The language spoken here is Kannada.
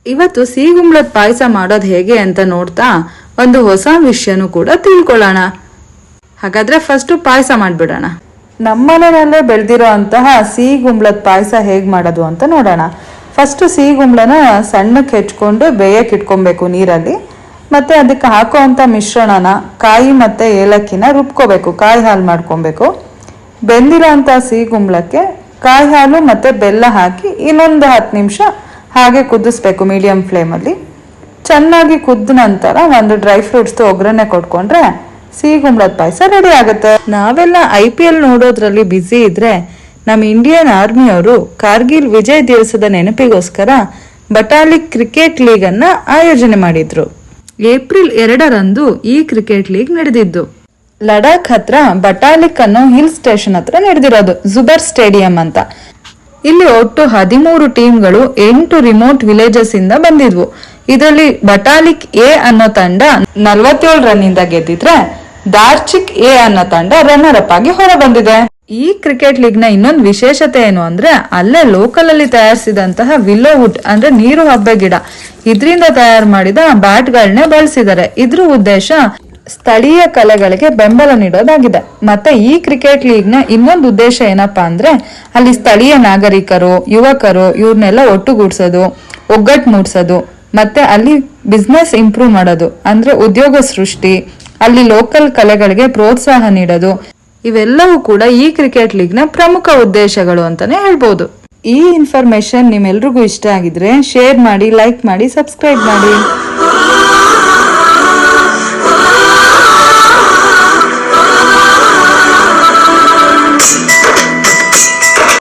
ಇವತ್ತು ಸಿಹಿಗುಂಬಳದ ಪಾಯಸ ಮಾಡೋದು ಹೇಗೆ ಅಂತ ನೋಡ್ತಾ ಒಂದು ಹೊಸ ವಿಷಯನೂ ಕೂಡ ತಿಳ್ಕೊಳ್ಳೋಣ. ಹಾಗಾದ್ರೆ ಫಸ್ಟ್ ಪಾಯಸ ಮಾಡ್ಬಿಡೋಣ. ನಮ್ಮನೆಯಲ್ಲೇ ಬೆಳೆದಿರೋ ಅಂತಹ ಸಿಹಿಗುಂಬಳದ ಪಾಯಸ ಹೇಗ್ ಮಾಡೋದು ಅಂತ ನೋಡೋಣ. ಫಸ್ಟ್ ಸಿಹಿಗುಂಬಳನ ಸಣ್ಣಕ್ಕೆ ಹೆಚ್ಕೊಂಡು ಬೇಯಕ್ಕೆ ಇಟ್ಕೊಬೇಕು ನೀರಲ್ಲಿ. ಮತ್ತೆ ಅದಕ್ಕೆ ಹಾಕುವಂತ ಮಿಶ್ರಣನ ಕಾಯಿ ಮತ್ತೆ ಏಲಕ್ಕಿನ ರುಬ್ಕೋಬೇಕು, ಕಾಯಿ ಹಾಲು ಮಾಡ್ಕೊಬೇಕು. ಬೆಂದಿರೋ ಅಂತ ಸಿಹಿಗುಂಬಳಕ್ಕೆ ಕಾಯಿ ಹಾಲು ಮತ್ತೆ ಬೆಲ್ಲ ಹಾಕಿ ಇನ್ನೊಂದು 10 ನಿಮಿಷ ಹಾಗೆ ಕುದಿಸ್ಬೇಕು ಮೀಡಿಯಂ ಫ್ಲೇಮಲ್ಲಿ. ಚೆನ್ನಾಗಿ ಕುದ್ದ ನಂತರ ಒಂದು ಡ್ರೈ ಫ್ರೂಟ್ಸ್ ಒಗ್ಗರಣೆ ಕೊಟ್ಕೊಂಡ್ರೆ ಸಿಹಿಗುಂಬಳದ ಪಾಯಸ ರೆಡಿ ಆಗುತ್ತೆ. ನಾವೆಲ್ಲ IPL ನೋಡೋದ್ರಲ್ಲಿ ಬ್ಯುಸಿ ಇದ್ರೆ ನಮ್ಮ ಇಂಡಿಯನ್ ಆರ್ಮಿಯವರು ಕಾರ್ಗಿಲ್ ವಿಜಯ್ ದಿವಸದ ನೆನಪಿಗೋಸ್ಕರ ಬಟಾಲಿಕ್ ಕ್ರಿಕೆಟ್ ಲೀಗ್ ಅನ್ನ ಆಯೋಜನೆ ಮಾಡಿದ್ರು. ಏಪ್ರಿಲ್ 2ರಂದು ಈ ಕ್ರಿಕೆಟ್ ಲೀಗ್ ನಡೆದಿದ್ದು. ಲಡಾಖ್ ಹತ್ರ ಬಟಾಲಿಕ್ ಅನ್ನೋ ಹಿಲ್ ಸ್ಟೇಷನ್ ಹತ್ರ ನಡೆದಿರೋದು, ಜುಬರ್ ಸ್ಟೇಡಿಯಂ ಅಂತ. ಇಲ್ಲಿ ಒಟ್ಟು 13 ಟೀಮ್ಗಳು 8 ರಿಮೋಟ್ ವಿಲೇಜಸ್ ಇಂದ ಬಂದಿದ್ವು. ಇದರಲ್ಲಿ ಬಟಾಲಿಕ್ ಎ ಅನ್ನೋ ತಂಡ 47 ರನ್ ಇಂದ ಗೆದ್ದಿದ್ರೆ ದಾರ್ಚಿಕ್ ಎ ಅನ್ನೋ ತಂಡ ರನ್ನರ್ ಅಪ್ ಆಗಿ ಹೊರ ಬಂದಿದೆ. ಈ ಕ್ರಿಕೆಟ್ ಲೀಗ್ ನ ಇನ್ನೊಂದು ವಿಶೇಷತೆ ಏನು ಅಂದ್ರೆ ಅಲ್ಲೇ ಲೋಕಲ್ ಅಲ್ಲಿ ತಯಾರಿಸಿದಂತಹ ವಿಲ್ಲೋ ವುಡ್ ಅಂದ್ರೆ ನೀರು ಹಬ್ಬೆ ಗಿಡ, ಇದರಿಂದ ತಯಾರು ಮಾಡಿದ ಬ್ಯಾಟ್ ಗಳನ್ನೇ ಬಳಸಿದ್ದಾರೆ. ಇದ್ರ ಉದ್ದೇಶ ಸ್ಥಳೀಯ ಕಲೆಗಳಿಗೆ ಬೆಂಬಲ ನೀಡೋದಾಗಿದೆ. ಮತ್ತೆ ಈ ಕ್ರಿಕೆಟ್ ಲೀಗ್ ನ ಇನ್ನೊಂದು ಉದ್ದೇಶ ಏನಪ್ಪಾ ಅಂದ್ರೆ ಅಲ್ಲಿ ಸ್ಥಳೀಯ ನಾಗರಿಕರು, ಯುವಕರು ಇವ್ರನ್ನೆಲ್ಲ ಒಟ್ಟುಗೂಡ್ಸೋದು, ಒಗ್ಗಟ್ಟು ಮೂಡಿಸೋದು, ಮತ್ತೆ ಅಲ್ಲಿ ಬಿಸ್ನೆಸ್ ಇಂಪ್ರೂವ್ ಮಾಡೋದು ಅಂದ್ರೆ ಉದ್ಯೋಗ ಸೃಷ್ಟಿ, ಅಲ್ಲಿ ಲೋಕಲ್ ಕಲೆಗಳಿಗೆ ಪ್ರೋತ್ಸಾಹ ನೀಡೋದು, ಇವೆಲ್ಲವೂ ಕೂಡ ಈ ಕ್ರಿಕೆಟ್ ಲೀಗ್ ನ ಪ್ರಮುಖ ಉದ್ದೇಶಗಳು ಅಂತಾನೆ ಹೇಳ್ಬೋದು. ಈ ಇನ್ಫಾರ್ಮೇಶನ್ ನಿಮ್ಮೆಲ್ರಿಗೂ ಇಷ್ಟ ಆಗಿದ್ರೆ ಶೇರ್ ಮಾಡಿ, ಲೈಕ್ ಮಾಡಿ, ಸಬ್ಸ್ಕ್ರೈಬ್ ಮಾಡಿ.